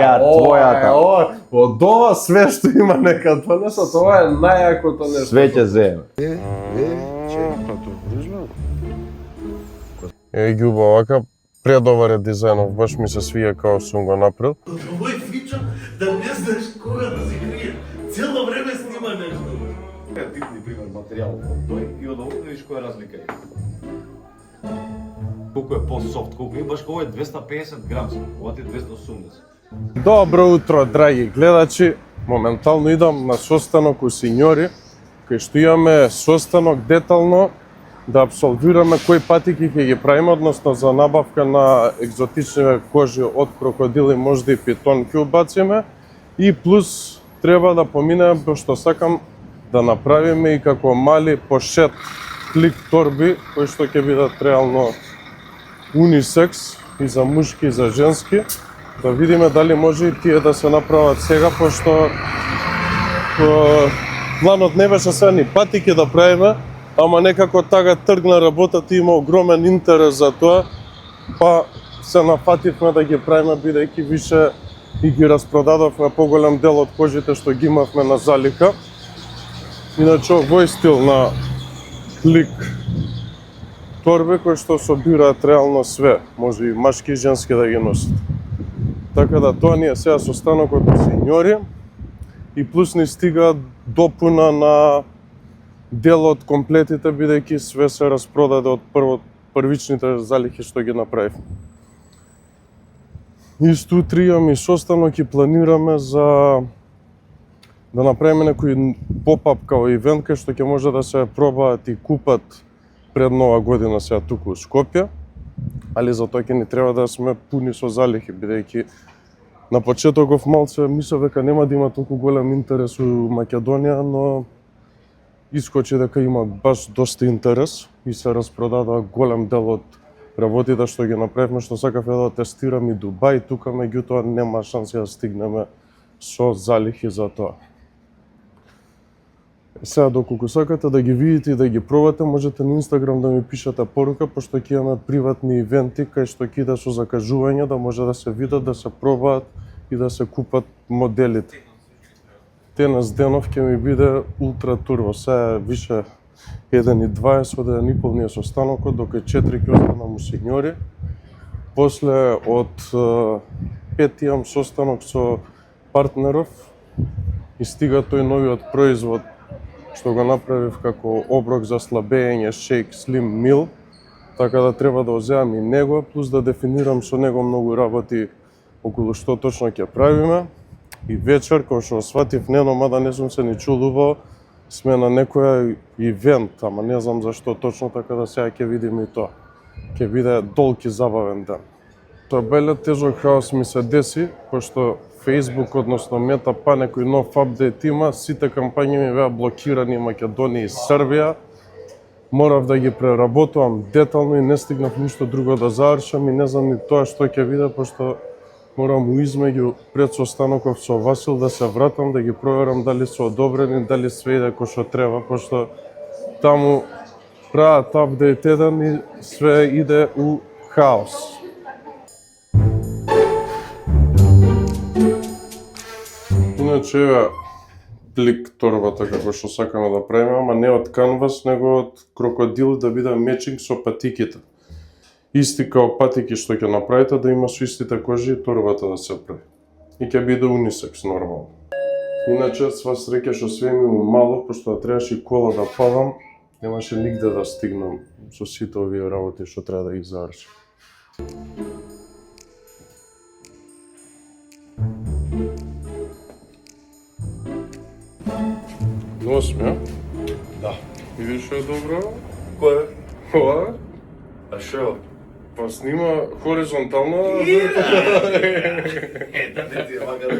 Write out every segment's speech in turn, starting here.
твојата. Од ова све што има нека донесат, ова е најакото нешто. Све ќе земе. Ѓуба, овака предобар е дизајнов, баш ми се свија како сум го направил. Овој фича да не знаеш кога да се крие. Цело време снима нешто. Креативни пример материјал од тој и од овој видиш која разлика е. Колку е по-софт, колку е баш ова е 250 грамски, ова е 280. Добро утро, драги гледачи. Моментално идам на состанок у Синьори, кај што имаме состанок детално да абсолвираме кои патики ќе ги правиме, односно за набавка на екзотични кожи од крокодили, можда и питон ќе убациме. И плюс треба да поминеме, пошто сакам да направиме и како мали пошет клик торби, кои што ќе бидат реално унисекс и за мушки и за женски. Да видиме дали може и тие да се направат сега, пошто планот не беше сега ни патики да правиме, ама некако тага тргна работата и има огромен интерес за тоа, па се нафативме да ги правиме, бидејќи више и ги распродадовме поголем дел од кожите што ги имавме на залика. Иначе овој стил на клик торби кои што собираат реално све, може и машки и женски да ги носат. Така да тоа ни е сега состанокот у Синьори и плюс ни стига допуна на дел од комплетите, бидејќи све се распродаде од првичните залихи што ги направивме. Исто утре имаме и состанок и планираме за да направиме некој поп-ап као ивент кај што ќе може да се пробаат и купат пред нова година сега туку у Скопје, али за тоа ќе ни треба да сме пуни со залихи, бидејќи на почетоков малце мислев дека нема да има толку голем интерес у Македонија, но искочи дека има баш доста интерес и се распродадува голем дел од работите што ги направивме, што сакав да тестирам и Дубај, тука меѓутоа нема шанси да стигнеме со залихи за тоа. Сега, доколку сакате да ги видите и да ги пробате, можете на Инстаграм да ми пишете порука, пошто ќе имаме приватни ивенти кај што ќе иде со закажување, да може да се видат, да се пробаат и да се купат моделите. Денес денов ќе ми биде ултра турбо, сега више 1:20 од 1:30 ни е состанокот, дока 4 ќе останам у Синьори. После од 5 имам состанок со партнеров и стига тој новиот производ што го направив како оброк за слабење, шейк Slim Meal, така да треба да оземам и него, плюс да дефинирам со него многу работи околу што точно ќе правиме. И вечер, кога што сватив нено, мада не сум се ни чулувал, сме на некоја ивент, ама не знам зашто точно, така да сега ќе видиме и тоа. Ќе биде долг и забавен ден. Тоа беле тежок хаос ми се деси, пошто Facebook, односно Мета, па некој нов апдейт има, сите кампањи ми беа блокирани Македонија и Србија. Морав да ги преработувам детално и не стигнав ништо друго да завршам и не знам ни тоа што ќе биде, пошто морам измеѓу пред состаноков со Васил да се вратам, да ги проверам дали се одобрени, дали све иде кој што треба, пошто таму прават апдейт еден и све иде у хаос. Иначе е плик торбата како што сакаме да правиме, ама не од канвас, него од крокодил да биде мечинг со патиките. Исти као патики што ќе направите, да има со истите кожи и торбата да се прави. И ќе биде унисекс нормално. Иначе, сва среќа што све ми мало, пошто да требаше и кола да падам, немаше нигде да стигнам со сите овие работи што треба да ги завршам. Носме? Да. Видиш што е добро? Кој е? Ова? А шо? Па снима хоризонтално. Да не ти е вака да.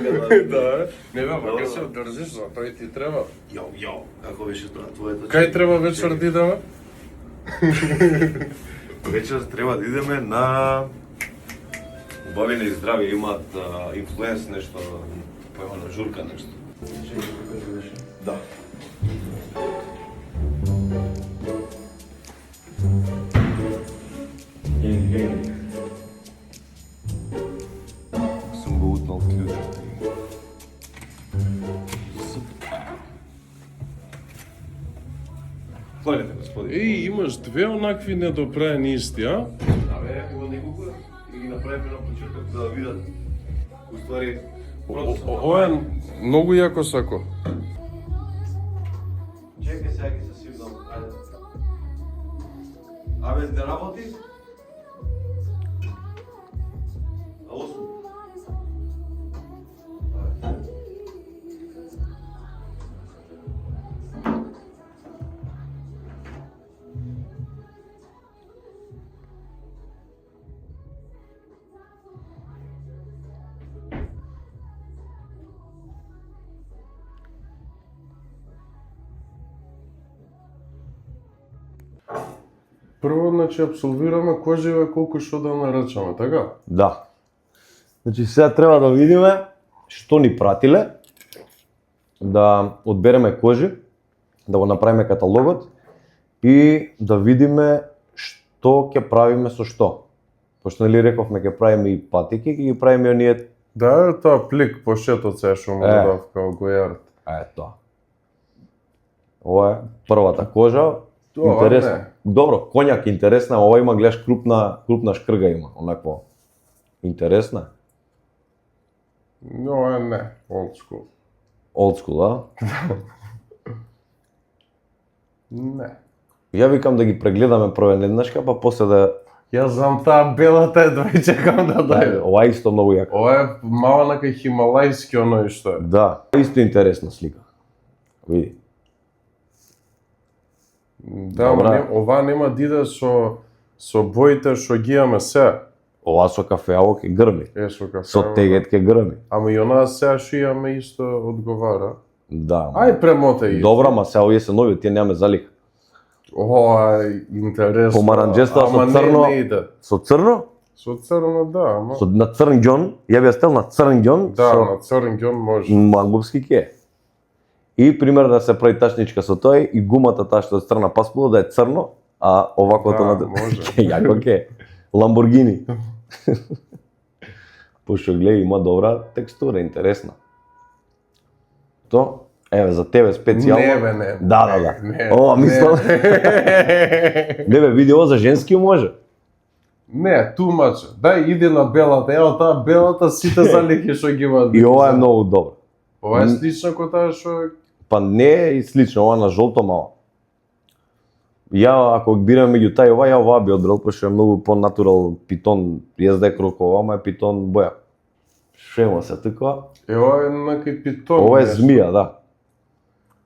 Да. Не бе, вака се одржиш, затоа и ти треба. Јо, како беше тоа твоето? Кај треба вечер да идеме? Вечер треба да идеме на Убавина и здравје, имаат инфлуенс нешто, поема на журка нешто. Да. Сум го утнал клjuč. Слагате, господи. Еј, имаш две онакви недоправени исти, а? Абе, има неколку и ги направиме на почеток да видат уствари Ова е многу јако сако. Чекај сега ги се сивдам, ајде. Абе, да работи? Ало су? Прво, значи, апсолвираме коживе колку што да нарачаме, така? Да. Значи сега треба да видиме што ни пратиле, да одбереме кожи, да го направиме каталогот и да видиме што ќе правиме со што. Пошто нели рековме ќе правиме и патики, ќе ги правиме оние. Да, тоа плик по шетот се што му дадав као гојард. Тоа. Ова е првата кожа. Тоа Интересно. не. Добро, коњак интересна, ова има гледаш крупна шкрга има, онакво интересна. Ова е не, old school. Old school, да? Не. Ја викам да ги прегледаме прво еднашка, па после да. Јас знам таа белата едва и чекам да дојде. Ова е исто многу јако. Ова е мала нака хималајски оној што е. Да, исто интересна слика. Види. Да, Добра. ама ова нема да иде со боите што ги имаме се. Ова со кафеаво ќе грми. Со кафе. Со тегет ќе грми. Ама и онаа сега што имаме исто одговара. Да. Ај премотај ги. Добра, ма сега овие се нови, тие немаме залик. Ова е интересно. Помаранџеста со Ама црно. Не иде. Со црно? Со црно да, ама. Со на црн ѓон, ја би ја стел на црн ѓон, Да, со на црн ѓон може. мангупски ке. И пример да се прави тачничка со тој и гумата таа што е црна паспуло да е црно, а оваквото Да, на може. ке јако ке. Ламборгини. Пошто гледа има добра текстура, интересна. То, еве за тебе специјално. Не бе, не. Да. Не, Ова не. мислам. Не бе, види ова за женски може. Не, too much. Дај иди на белата. Ево таа белата сите залики што ги имаат. И ова е многу добро. Ова е слично кој таа што е. Па не е и слично, ова на жолто мало. Ја ако бирам меѓу тај ова, ја ова би одбрал, пошто е многу по-натурал питон, јас да е крокова, ама е питон боја. Шема се така. Ова е некој питон. Ова е нешто. змија, да.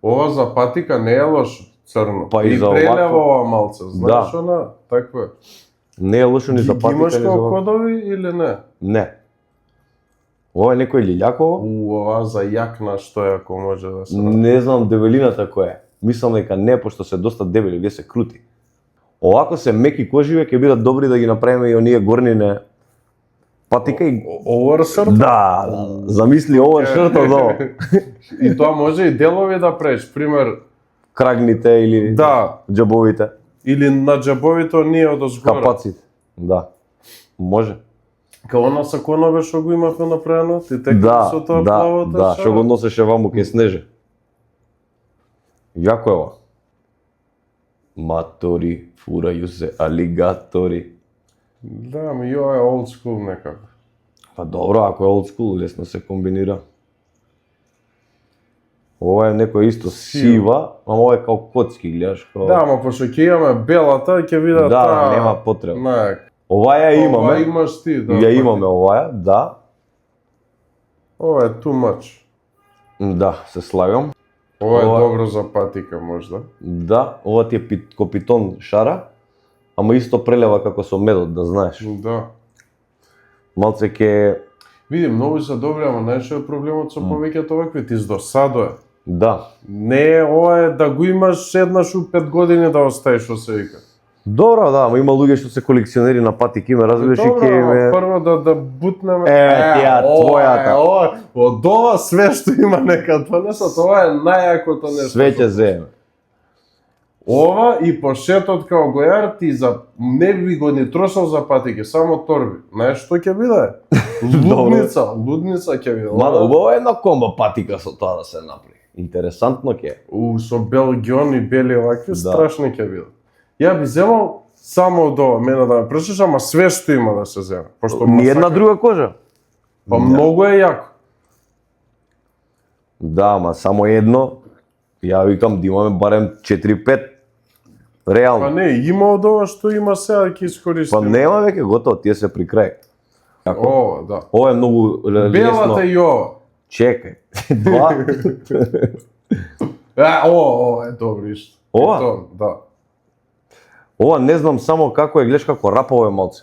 Ова за патика не е лошо, црно. Па и за прелева овакво. ова малце, знаеш Да. она, таква. Не е лошо ни за патика, Имаш ни за како ова. кодови или не? Не. Ова е некој лилјаково. Ова за јакна што е ако може да се. Не знам дебелината која е. Мислам дека не, пошто се доста дебели, вие се крути. Овако се меки коживе ќе бидат добри да ги направиме и оние горнине патика и Овершорт? да, замисли ова шрто до И тоа може и делови да правиш, пример, крагните или да, џабовите, или на џабовите ние одозгора. капаците. Да. Може. Као она саконове што го имавме направено, ти тека Да, со тоа да, плавото. да, што го носеше ваму ке снеже. Јако е ова. Матори, фурају се алигатори. Да, ами ова е old school некако. Па добро, ако е old school, лесно се комбинира. Ова е некој исто сива, ама ова е као коцки, гледаш, као... Да, ама пошто ќе имаме белата, ќе видат Да, таа... нема потреба. Не, Ова ја ова имаме, имаш ти, да. ја имаме оваа, да. Ова е too much. Да, се слагам. Ова е Ова- добро за патика можда. Да, ова ти е ко питон шара, ама исто прелева како со медот, да знаеш. Да. Малце ке... Види, многу се добри, ама најшо е проблемот со повеќето овакви, ти здосадува. Да. Не е, ова е да го имаш еднаш у 5 години да оставиш што се вика. Добро, да, ама има луѓе што се колекционери на патики, ме разбираш и Добро, ке ама ме... прво да бутнеме. тија, твојата. Ова, од ова све што има нека донесат, ова е најакото нешто. Све ќе земе. Ова и пошетот као гојар ти за не би го ни трошал за патеки, само торби. Знаеш што ќе биде? Лудница ќе биде. Ма, убаво е една комба патика со тоа да се направи. Интересантно ќе. Со белгион и бели вакви, Да. страшни ќе биде. Ја би земал само од ова, мене да ме прашаш, ама све што има да се земе. Пошто Ни една масака- друга кожа. Па многу е јако. Да, ма само едно. Ја викам да имаме барем 4-5. Па Реално. не, има од ова што има сега ќе Па искористиме. нема веќе готово, тие се при крај. Ова, да. Ова е многу лесно. Белата и ова. Чекај. Два. Ова е добро исто. Ова? И то, да. Ова не знам само како е, гледаш како рапово е малце.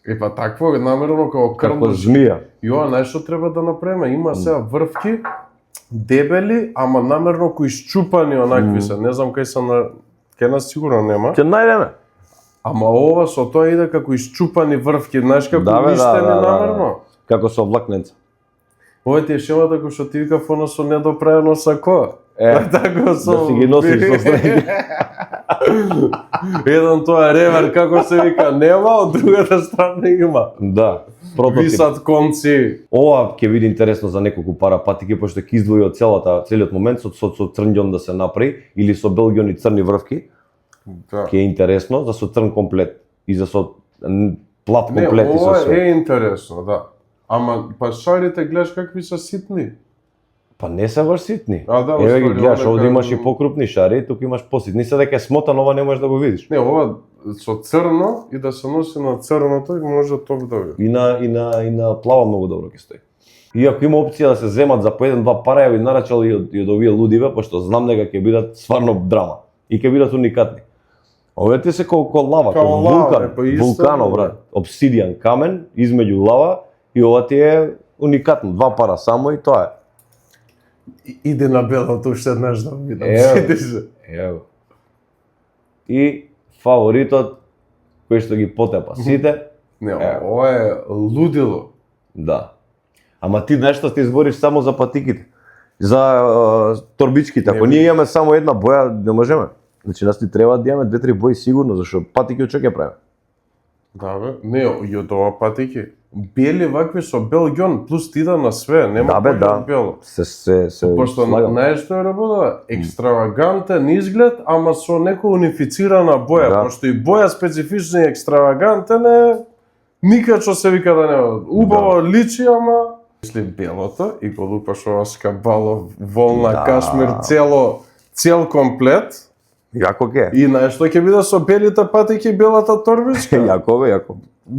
И па такво намерно како Како крмно. змија. И ова знаеш што треба да направиме? Има сега врвки дебели, ама намерно кои счупани онакви се. Не знам кај се на кај нас сигурно нема. Ќе најдеме. Ама ова со тоа иде како искчупани врвки, знаеш како Да, бе, листени да, намерно. Како со влакненца. Ова ти е шемата кој што ти викав оно со недоправено сако. Тако со... Да си ги носиш со страни. Еден тоа ревер, како се вика, нема, од другата страна има. Да, прототип. Висат конци. Ова ќе биде интересно за неколку пара патики, пошто ќе издвои од целиот момент со црнѓон да се направи или со белгион и црни врвки. Да. Ќе е интересно за со црн комплет и за со плат Не, комплет и со ова све. е интересно, да. Ама па шарите гледаш какви се ситни. Па не се баш ситни. А, да, Еве ги уствари, гледаш, ова овде дека- имаш и покрупни шари, туку имаш поситни, се дека е смотан, ова не можеш да го видиш. Не, ова со црно и да се носи на црното и може топ да биде. И на плава многу добро ќе стои. И ако има опција да се земат за по 1-2 пара, ја би нарачал и од овие лудиве, пошто знам дека ќе бидат стварно драма и ќе бидат уникатни. Овие ти се ко лава, Као ко лава, вулкан, па исто, вулканов, да. брат, обсидијан камен измеѓу лава и ова ти е уникатно, 2 пара само и тоа е. Иди на белото уште еднаш да видам. Ево. Сети се. Ево. И фаворитот кој што ги потепа сите, Не, Ево. ова е лудило. да. Ама ти нешто ти избориш само за патиките. За торбичките. Ако Не, ние имаме само една боја, не можеме. Значи нас ни треба да имаме 2-3 бои сигурно, зашто патики од што ќе правиме? Да бе, не, и од ова патики. Бели вакви со белгион, плюс ти да на све, нема Да, бе, појде да. од бело. Се Пошто слагам. знаеш што е работа? Екстравагантен изглед, ама со некоја унифицирана боја, Да. пошто и боја специфична и екстравагантен е никад што се вика да не убаво личи, ама мисли белото и го лупаш ова скабало, волна, Да. кашмир, цел комплет. Јако ке. И знаеш што ќе биде со белите патики и белата торбичка? Јако бе, јако.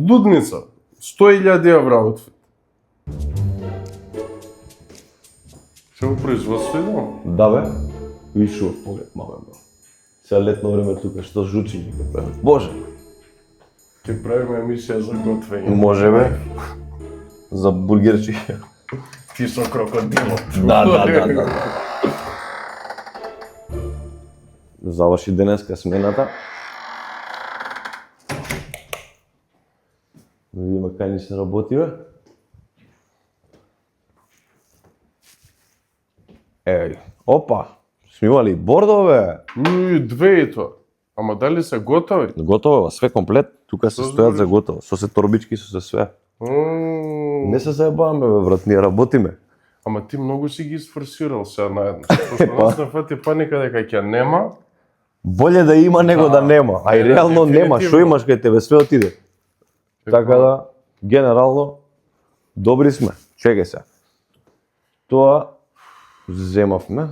Лудница. 100.000 евра аутфит. Се го производство идемо? Да бе. Вишо поглед, маме бе. Сега летно време тука што жучи ни ке прават. Боже. Ќе правиме емисија за готвење. Може бе. За бургерчи. Ти со крокодилот. Да. Заврши денеска смената. Да видиме кај ни се работи бе. Еј, опа, сме имали бордо бе. Две и тоа. Ама дали се готови? Готово, е, све комплет, тука се Што стојат за збориш? готово, со се торбички, со се све. М, Не се заебаваме бе, брат, ние работиме. Ама ти многу си ги сфорсирал сега наедно. Пошто нас не фати паника дека ќе нема. Боле да има него да нема, а и Не, реално нема, дефинитивно. што имаш кај тебе, све отиде. Така да, генерално, добри сме. Чекај се. Тоа земавме.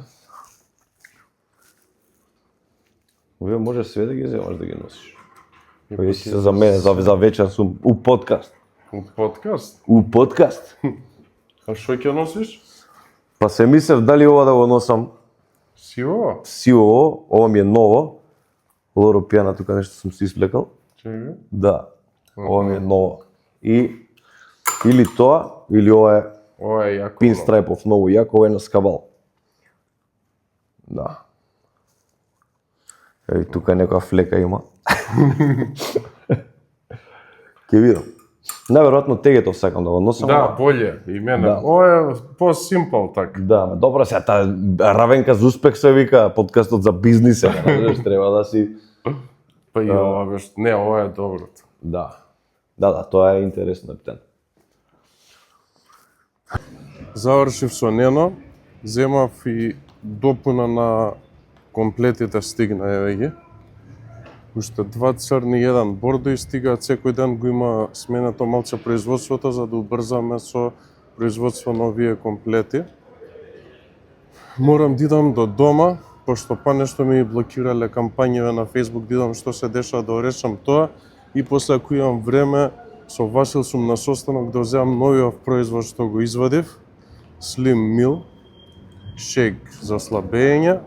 Овие може све да ги земаш да ги носиш. Овие си се за мене, за вечер сум у подкаст. Подкаст. У подкаст. А што ќе носиш? Па се мислев дали ова да го носам Сиво? сиво, ова ми е ново. Лоро пијана тука нешто сум си извлекал. Чекај. Да, ова ми е ново. И или тоа, или ова е Ова е јако. пинстрайпов ново јако, ова е на скабал. Да. Еви тука некоја флека има. Ќе видам. Наверојатно тегето сакам да го носам. Да, боле, и мене. Да. Ова е по-симпл така. Да, добро се таа Равенка за успех се вика, подкастот за бизнис е, знаеш, треба да си Па и ова беше, не, ова е доброто. да. Да, тоа е интересно ептен. Завршив со Нено, земав и допуна на комплетите стигна, еве ги. Уште 2 црни, 1 бордо и стигаат секој ден го има сменето малце производството за да убрзаме со производство на овие комплети. Морам да идам до дома, пошто па нешто ми блокирале кампањиве на Facebook, да идам што се дешава да решам тоа и после ако имам време со Васил сум на состанок да земам новиот производ што го извадив, Slim Meal, шейк за слабење.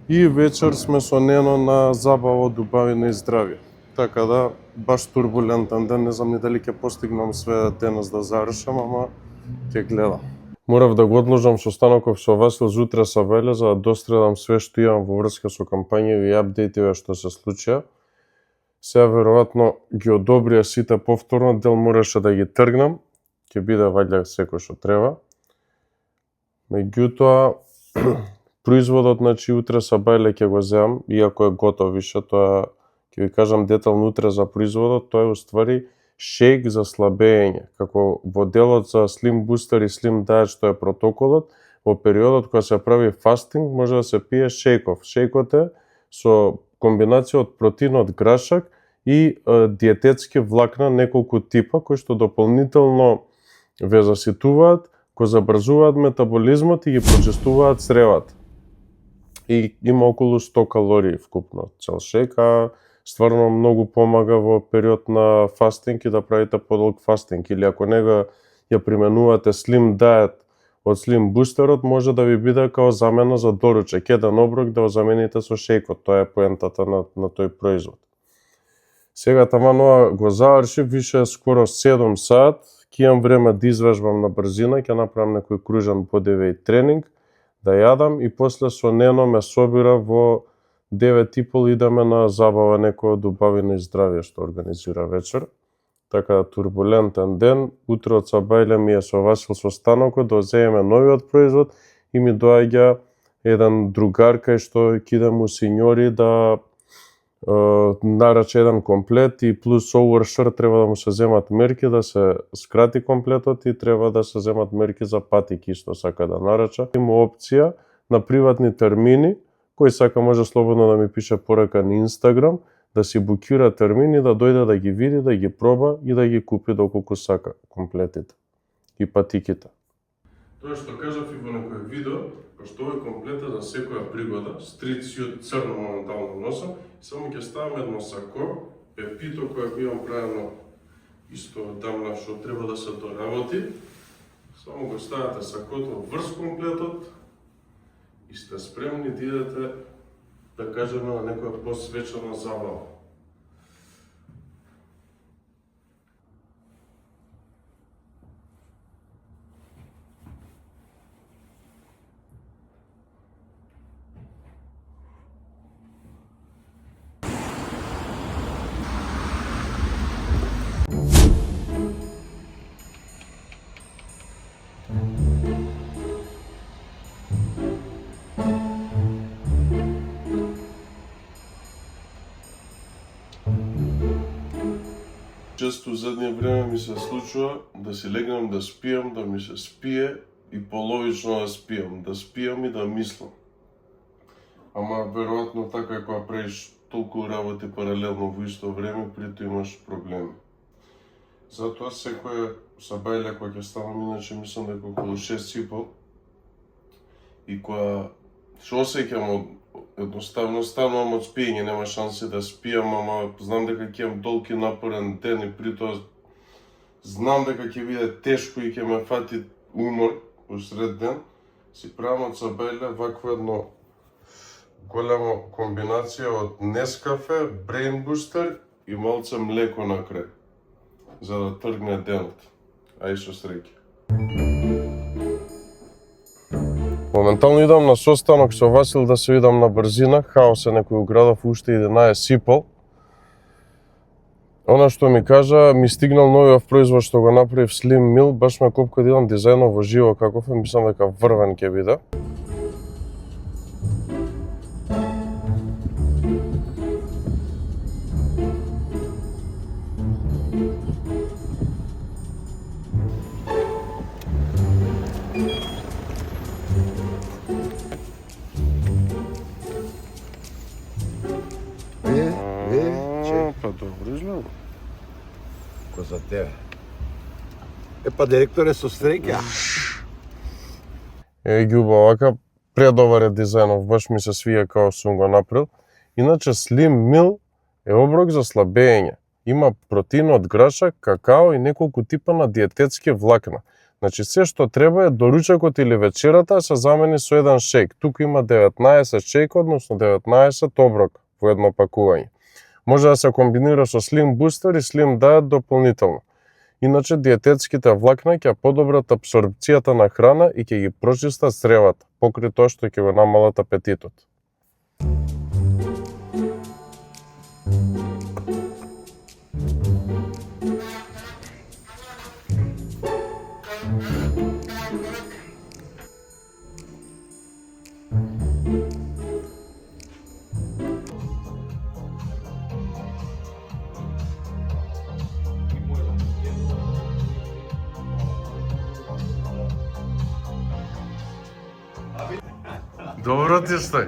И вечер сме со Нено на забава од убавина и здравје. Така да, баш турбулентен ден, не знам ни дали ќе постигнам све денес да завршам, ама ќе гледам. Морав да го одложам состаноков со Васил за утре сабајле за да достредам све што имам во врска со кампањеви и апдейтиве што се случија. Сега веројатно ги одобрија сите повторно, дел мораше да ги тргнам, ќе биде ваѓа секој што треба. Меѓутоа, производот, значи, утре сабајле ќе го земам, иако е готов више, тоа ќе ви кажам детално утре за производот, тоа е уствари шейк за слабење, како во делот за Slim Booster и Slim Diet што е протоколот, во периодот кога се прави фастинг може да се пие шейков. Шейкот е со комбинација од протеин од грашак и диететски влакна неколку типа кои што дополнително ве заситуваат, го забрзуваат метаболизмот и ги почистуваат цревата. И има околу 100 калории вкупно цел шейк, а стварно многу помага во период на фастинг и да правите подолг фастинг. Или ако нега ја применувате Slim Diet од Slim Boosterот, може да ви биде као замена за доручек. Еден оброк да го замените со шейкот, тоа е поентата на тој производ. Сега таман ова го завршив, више скоро 7 сат, ќе имам време да извежбам на брзина, ќе направам некој кружен бодивејт тренинг, да јадам и после со Нено ме собира во 9:30 идеме на забава некој од убавина и здравје што организира вечер. Така да турбулентен ден, утре од сабајле ми е со Васил состанокот да земеме новиот производ и ми доаѓа еден другар кај што ќе идем у Синьори да нарача еден комплет и плюс overshirt треба да му се земат мерки да се скрати комплетот и треба да се земат мерки за патики што сака да нарача. Има опција на приватни термини, кој сака може слободно да ми пише порака на Инстаграм, да си букира термини, да дојде да ги види, да ги проба и да ги купи доколку сака комплетите и патиките. Тоа што кажав и во некој видео, пошто овој комплет е за секоја пригода, стрит сјут црно моментално носам, само ќе ставам едно сако, пепито која го имам правено исто тамна што треба да се доработи. Само го ставате сакото врз комплетот и сте спремни да идете, да кажеме, на некоја посвечена забава. Често задње време ми се случува да си легнам да спијам, да ми се спие и половично да спијам и да мислам. Ама веројатно така е кога правиш толку работи паралелно во исто време, притоа имаш проблеми. Затоа секоја сабајле кога ќе ставам, иначе мислам дека околу 6:30 и кога се осеќам едноставно станувам од спиење, нема шанси да спијам, ама знам дека ќе имам долг и напорен ден и притоа знам дека ќе биде тешко и ќе ме фати умор усред ден, си правам од сабајле вакво едно голема комбинација од Нескафе, Brain Booster и малце млеко на крај, за да тргне денот. Ај со среќа. Моментално идам на состанок со Васил да се видам на брзина, хаос е некој у градов, уште 11 сипал. Она што ми кажа, ми стигнал новиот производ што го направив Slim Mill, баш ме копка да идам дизајнов во живо каков е, мислам дека врвен ќе биде. Па добро изгледа. Ко за тебе. Па директоре со среќа. Ѓуба, вака предобар е дизајнов, баш ми се свија како сум го направил. Иначе Slim Mill е оброк за слабење. Има протеин од граша, какао и неколку типа на диететски влакна. Значи се што треба е доручекот или вечерата се замени со еден шејк. Тука има 19 шејка, односно 19 оброк во едно пакување. Може да се комбинира со Slim Booster и Slim Diet дополнително. Иначе диететските влакна ќе подобрат апсорбцијата на храна и ќе ги прочистат цревата, покрај тоа што ќе го намалат апетитот. Добро ти стои.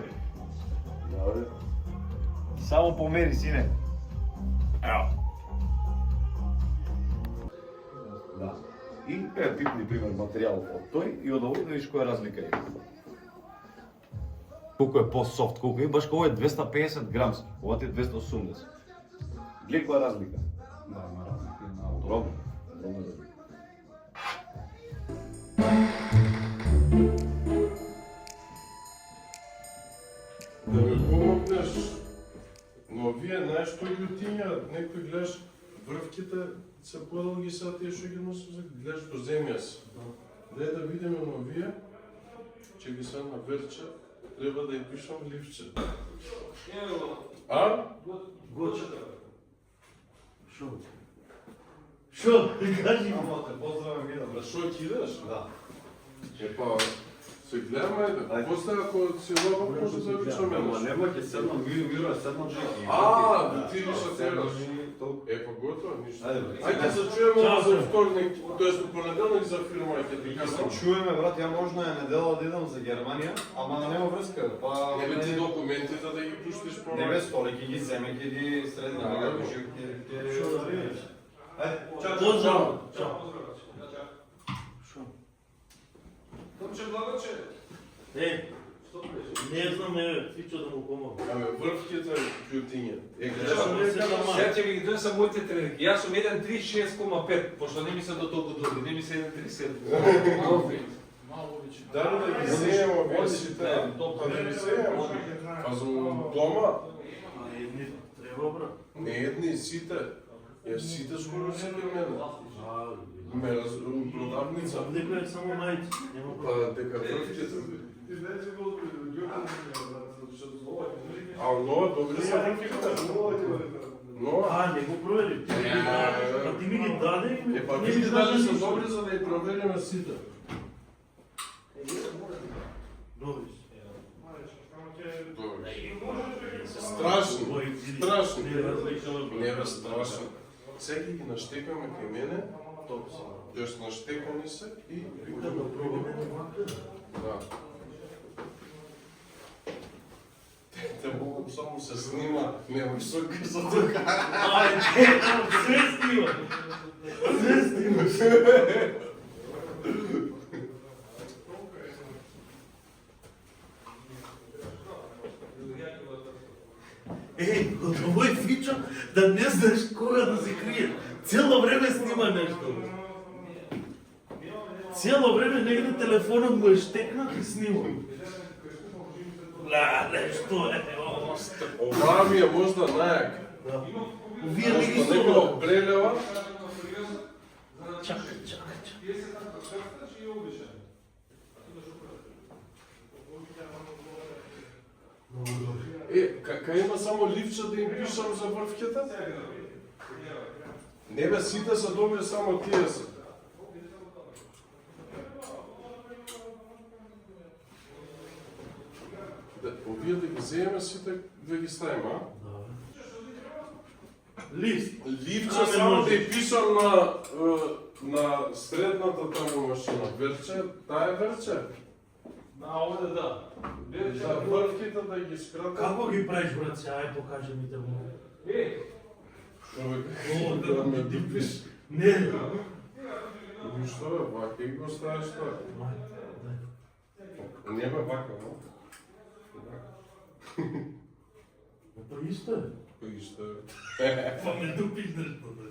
Само помери, сине. Ево. Да. И пипни пример материјал од тој и од овој да видиш која разлика е. Колку е по-софт, колку е, баш кој е 250 грамски, ова е 280. Гледај која разлика. Да, има разлика на огромна разлика. Да ми помогнеш, но вие знаеш што ги утињаат, некој гледаш врвките се подолги са тие што ги носиш, гледаш до земја се. Дај да видиме но вие, че ги сам на верче, треба да ја пишам ливче. А? Гоче. Шо? Шо? Кажи. Ама те поздравам, видам. Да шо ќе идеш? Да. Епа, се гледаме, ајде. После ако си лово, може да пишаме Ама нешто. нема ќе седнам, Миро е седнал чеки. Ти што требаш. Епа готово, ништо. Ајде, бе. Ајде се чуеме Чао, за бе. вторник, тоест понеделник за фирма ќе ти Ќе се кажам. чуеме, брат, ја можно е недела да идам за Германија, ама нема врска, па... Еве ти документите да ги пуштиш по... Не бе, столи ќе ги земе, ќе ги средна, Да, ќе Шо да ќе... видиш? Ајде, чао, Поздрав. Чао. Шо? Томче Благоче. Не знам, Фичо да му помогне. Аме врвките ѓутиња. Сега ќе ви ги донесам моите тренинги. Јас сум 1.36,5, пошто не ми се до толку добри, не ми се 1.37. Дали да ги земемо вие сите? Да ги земемо? Казвам дома? Треба, брат. Не едни сите. Ја сите скоро си ке мене. Ме продавница. Некој е само најци. Нема Па дека врвките. А нова добри се врвките? Нова? не го провери. А ти ми ги даде и Епа не ми види знаеш дали се ништо. добри за да ја провериме сите. Добри. Добре. Страшно. Страшно. Не бе страшно. Сега ги наштекаме кај мене, јас наштекани се и можеме да пробаме. Да. Те могу само се снима, нема што кажа тука. Све стима. Све стима. Од овој Фичо да не знаеш кога да се крие. Цело време снима нешто. Цело време негде телефонот му е штекнат и снима. Нешто е. Оваа ми е можда најак. Вие не ги Што некој слова. прелева, Чакај. кај има само ливче да им пишам за врвките? Не бе, сите се добри, само тие се. Овие да ги земеме сите, да ги ставиме, а? Лист. Ливче само да ја пишам на средната таму машина. Верче, таа е верче. Овде да. За врвките да ги скратам. Како ги правиш, брат, се, ај покажи ми те му. Човек, О, да ме дипиш. Не, Што бе, вака и го ставиш тоа? Не бе, вака, но? па исто е. Кој што е? Па ме дупиш нешто, да.